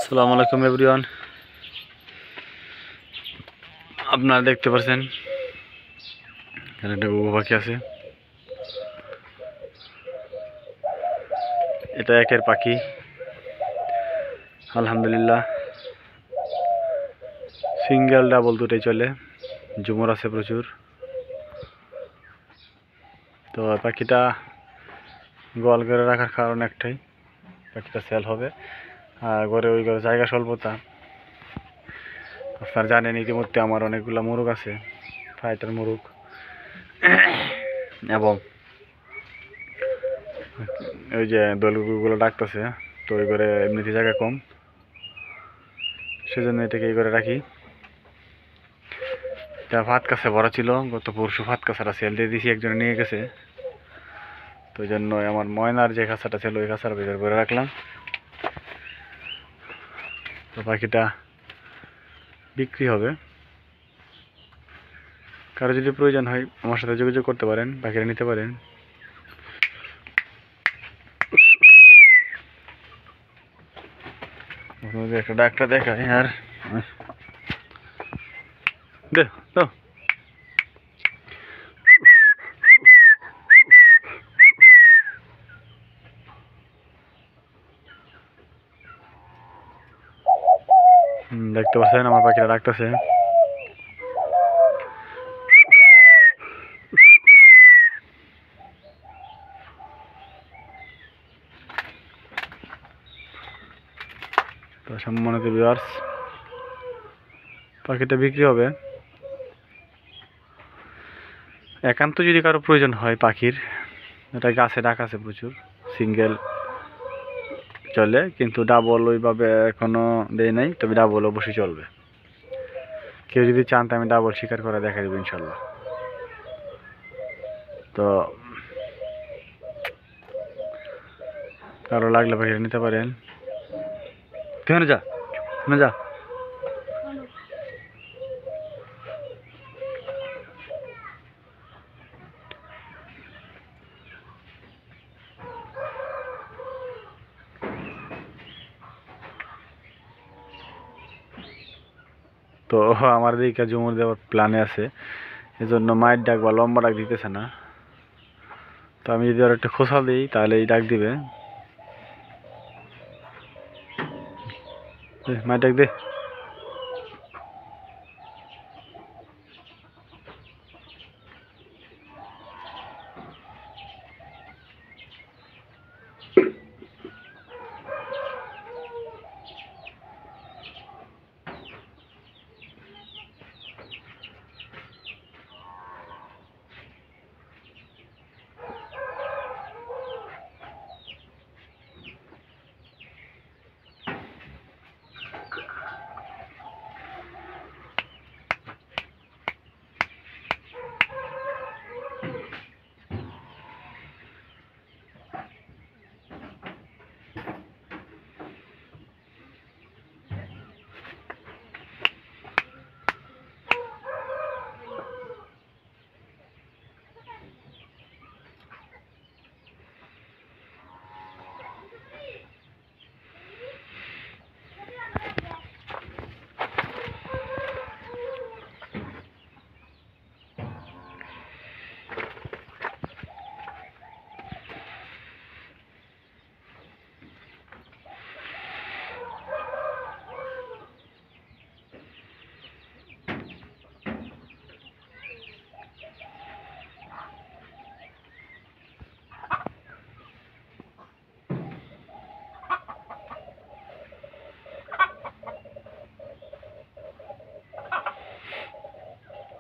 আসসালামু আলাইকুম এভরিওয়ান। আপনারা দেখতে পাচ্ছেন এখানে একটা ঘুঘু পাখি আছে। এটা একের পাখি, আলহামদুলিল্লাহ। সিঙ্গেল ডাবল দুটোই চলে, ঝুমুর আছে প্রচুর। তো পাখিটা গোয়াল ঘরে রাখার কারণ একটাই, পাখিটা সেল হবে। আর ঘরে ওই ঘরে জায়গা স্বল্পতা। আপনারা জানেন ইতিমধ্যে আমার অনেকগুলো মোরগ আছে, ফাইটার মোরগ, এবং ওই যে দোলগুলো ডাকতেছে। তো ওই ঘরে এমনিতে জায়গা কম, সেজন্য এটাকে এই করে রাখি। এটা ভাত কাছে ভরা ছিল, গত পরশু ভাত কাছাটা সেল দিয়ে দিয়েছি, একজনে নিয়ে গেছে। তো ওই জন্য আমার ময়নার যে খাঁচাটা ছিল ওই খাঁচার ভিতরে ভরে রাখলাম। তো পাখিটা বিক্রি হবে। কারো যদি প্রয়োজন হয় আমার সাথে যোগাযোগ করতে পারেন, পাখিটা নিতে পারেন। একটা ডাক্তার দেখায় আর দে তো দেখতে পাচ্ছেন আমার পাখিটা ডাকতেছে। তো সম্মানিত ভিউয়ার্স, পাখিটা বিক্রি হবে। একান্ত যদি কারো প্রয়োজন হয় পাখির, এটা গাছে ডাক আছে প্রচুর, সিঙ্গেল চলে, কিন্তু ডাবল ওইভাবে এখনো দেয় নাই, তবে ডাবল অবশ্যই চলবে। কেউ যদি চান তো আমি ডাবল শিকার করে দেখা দেবো ইনশাল্লাহ। তো কারো লাগলে পাখিটা নিতে পারেন। তুই যা যা। তো আমার দিকে ঝুমুর দেওয়ার প্ল্যানে আছে, এজন্য মায়ের ডাক বা লম্বা ডাক দিতেছে না। তো আমি যদি আর একটা খোসা দিই তাহলে এই ডাক দিবে। মায়ের ডাক দে।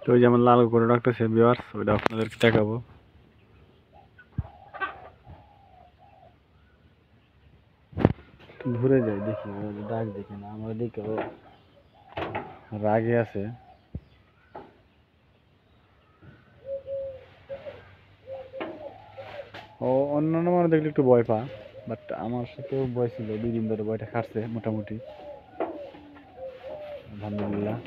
তো ওই যেমন লাল করে রাখতেছে ভিউয়ার্স, ওইটা আপনাদেরকে দেখাবো। ঘুরে যাই দেখি, ডাক দেখি না, আমার দিকে রাগে আছে। ও অন্যান্য মানুষ দেখলে একটু ভয় পা, বাট আমার সাথেও ভয় ছিল, 2 দিন ধরে ভয়টা খাটছে মোটামুটি, আলহামদুলিল্লাহ।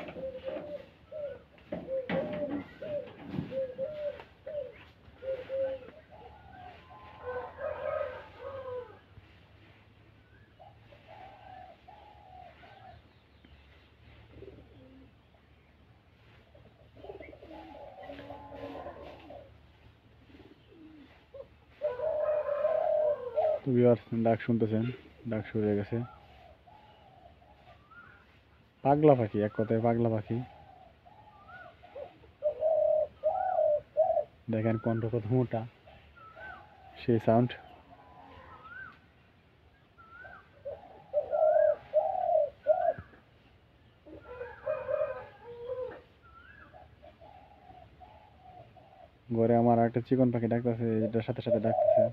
ভিউয়ার্স ডাক শুনতেছেন, ডাক শুরু হয়ে গেছে। পাগলা পাখি, এক কথায় পাগলা পাখি। দেখেন কণ্ঠ কত মোটা, সেই সাউন্ড। ঘরে আমার একটা চিকন পাখি ডাকতেছে, এটার সাথে সাথে ডাকতেছে।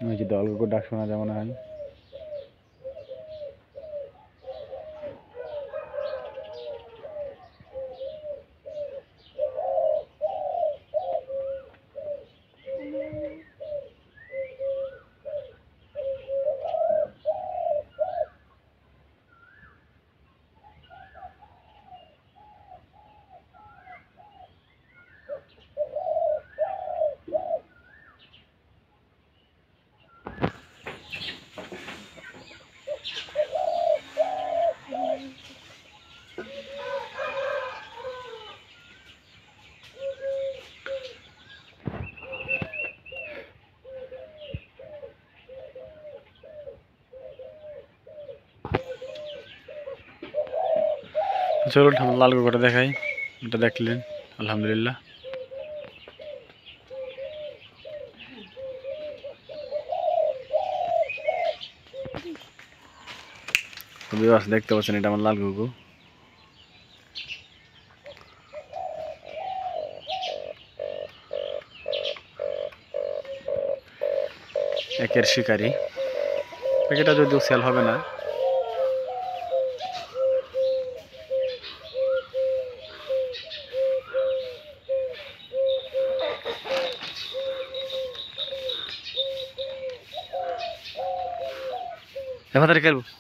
ওই যে দল ডাক শোনা যায় মনে হয়। চলুন আমরা লাল কুকুরটা দেখাই। এটা দেখলেন, আলহামদুলিল্লাহ। দেখতে পাচ্ছেন, এটা আমার লাল কুকুর। একের শিকারী পাখিটা যদিও সেল হবে না।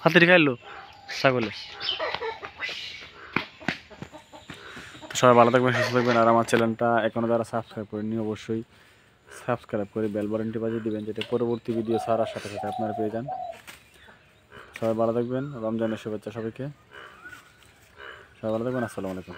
হাতের খাইলো ছাগলে। সবাই ভালো থাকবেন, সুস্থ থাকবেন। আর আমার চ্যানেলটা এখনো যারা সাবস্ক্রাইব করেননি অবশ্যই সাবস্ক্রাইব করে বেল বাটনটি বাজিয়ে দিবেন, যেটা পরবর্তী ভিডিও ছাড়ার সাথে সাথে আপনারা পেয়ে যান। সবাই ভালো থাকবেন, রমজানের শুভেচ্ছা সবাইকে। সবাই ভালো থাকবেন, আসসালামু আলাইকুম।